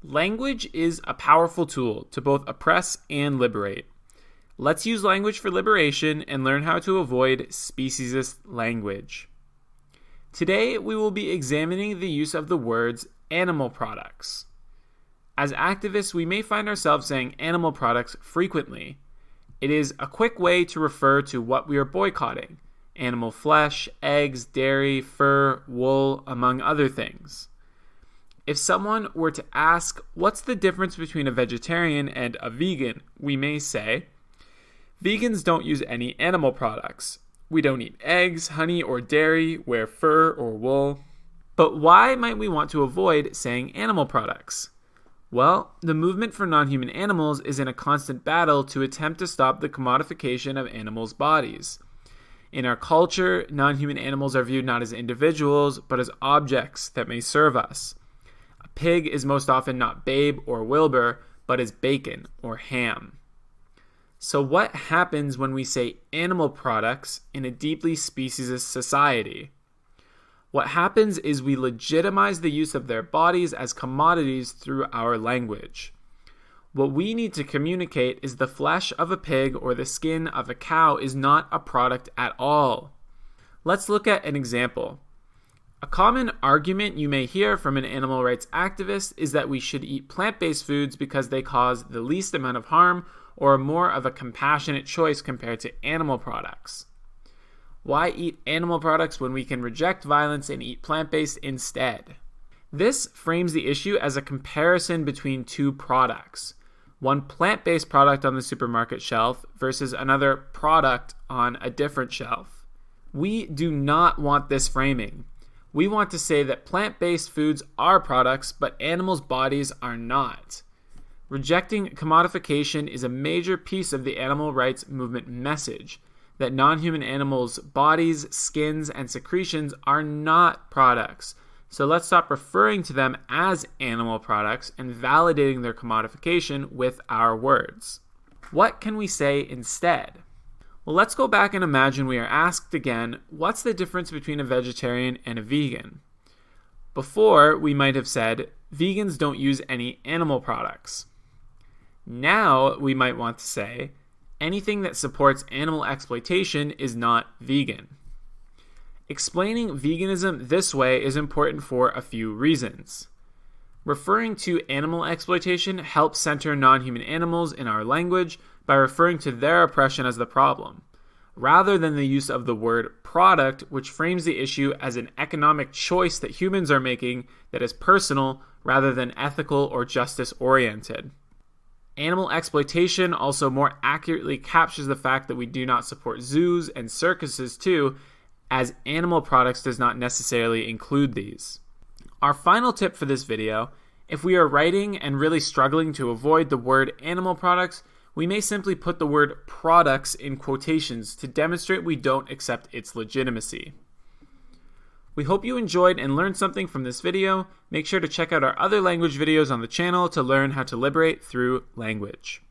Language is a powerful tool to both oppress and liberate. Let's use language for liberation and learn how to avoid speciesist language. Today, we will be examining the use of the words animal products. As activists, we may find ourselves saying animal products frequently. It is a quick way to refer to what we are boycotting: animal flesh, eggs, dairy, fur, wool, among other things. If someone were to ask, what's the difference between a vegetarian and a vegan, we may say, vegans don't use any animal products. We don't eat eggs, honey, or dairy, wear fur or wool. But why might we want to avoid saying animal products? Well, the movement for non-human animals is in a constant battle to attempt to stop the commodification of animals' bodies. In our culture, non-human animals are viewed not as individuals, but as objects that may serve us. A pig is most often not Babe or Wilbur, but is bacon or ham. So what happens when we say animal products in a deeply speciesist society? What happens is we legitimize the use of their bodies as commodities through our language. What we need to communicate is the flesh of a pig or the skin of a cow is not a product at all. Let's look at an example. A common argument you may hear from an animal rights activist is that we should eat plant-based foods because they cause the least amount of harm or are more of a compassionate choice compared to animal products. Why eat animal products when we can reject violence and eat plant-based instead? This frames the issue as a comparison between two products. One plant-based product on the supermarket shelf versus another product on a different shelf. We do not want this framing. We want to say that plant-based foods are products, but animals' bodies are not. Rejecting commodification is a major piece of the animal rights movement message, that non-human animals' bodies, skins, and secretions are not products. So let's stop referring to them as animal products and validating their commodification with our words. What can we say instead? Well, let's go back and imagine we are asked again, what's the difference between a vegetarian and a vegan? Before, we might have said, vegans don't use any animal products. Now, we might want to say, anything that supports animal exploitation is not vegan. Explaining veganism this way is important for a few reasons. Referring to animal exploitation helps center non-human animals in our language by referring to their oppression as the problem, rather than the use of the word product, which frames the issue as an economic choice that humans are making that is personal rather than ethical or justice-oriented. Animal exploitation also more accurately captures the fact that we do not support zoos and circuses too, as animal products does not necessarily include these. Our final tip for this video: if we are writing and really struggling to avoid the word animal products, we may simply put the word products in quotations to demonstrate we don't accept its legitimacy. We hope you enjoyed and learned something from this video. Make sure to check out our other language videos on the channel to learn how to liberate through language.